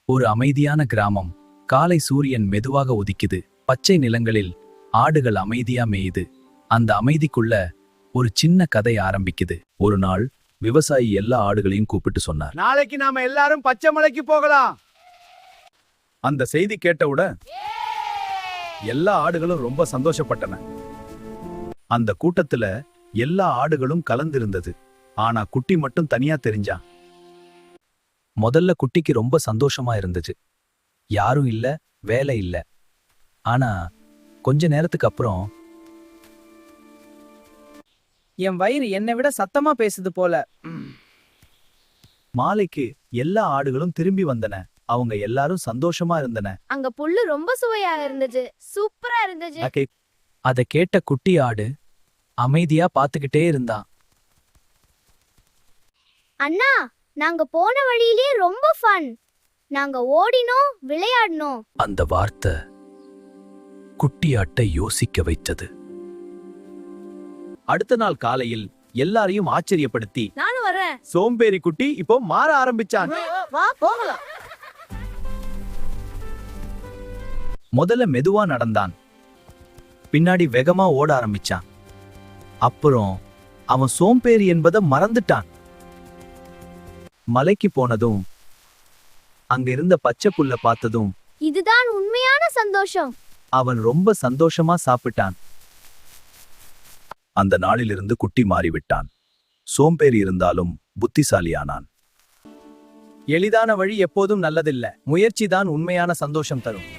ஒரு அமைதியான கிராமம். காலை சூரியன் மெதுவாக உதிக்குது. பச்சை நிலங்களில் ஆடுகள் அமைதியா மேயுது. அந்த அமைதிக்குள்ள ஒரு சின்ன கதை ஆரம்பிக்குது. ஒரு நாள் விவசாயி எல்லா ஆடுகளையும் கூப்பிட்டு சொன்னார், நாளைக்கு நாம எல்லாரும் பச்சை மலைக்கு போகலாம். அந்த செய்தி கேட்டவுடன் எல்லா ஆடுகளும் ரொம்ப சந்தோஷப்பட்டன. அந்த கூட்டத்துல எல்லா ஆடுகளும் கலந்திருந்தது. ஆனா குட்டி மட்டும் தனியா தெரிஞ்சான். முதல்ல குட்டிக்கு ரொம்ப சந்தோஷமா இருந்துச்சு. யாரும் இல்ல, வேலை இல்ல. ஆனா கொஞ்ச நேரத்துக்கு அப்புறம் என் வயிறு என்னை விட சத்தமா பேசுது போல. மாலைக்கு எல்லா ஆடுகளும் திரும்பி வந்தன. அவங்க எல்லாரும் சந்தோஷமா இருந்தன. அங்க புல்லு ரொம்ப சுவையா இருந்துச்சு, சூப்பரா இருந்துச்சு. அத கேட்ட குட்டி ஆடு அமைதியா பாத்துக்கிட்டே இருந்தான். அண்ணா, நாங்க போன வழியிலே ரொம்ப ஃபன். நாங்க ஓடினோம், விளையாடினோம். அந்த வார்த்தை குட்டி ஆட்டை யோசிக்க வைத்தது. அடுத்த நாள் காலையில் எல்லாரையும் ஆச்சரியப்படுத்தி, நானும் வரேன். சோம்பேறி குட்டி இப்போ மாற ஆரம்பிச்சான். வா போகலாம். முதல்ல மெதுவா நடந்தான். பின்னாடி வேகமா ஓட ஆரம்பிச்சான். அப்புறம் அவன் சோம்பேறி என்பதை மறந்துட்டான். மலைக்கு போனதும் அங்க இருந்த பச்சை புல்ல பார்த்ததும் இதுதான் உண்மையான சந்தோஷம். அவன் ரொம்ப சந்தோஷமா சாப்பிட்டான். அந்த நாளிலிருந்து குட்டி மாறிவிட்டான். சோம்பேறி இருந்தாலும் புத்திசாலியானான். எளிதான வழி எப்போதும் நல்லதில்ல. முயற்சிதான் உண்மையான சந்தோஷம் தரும்.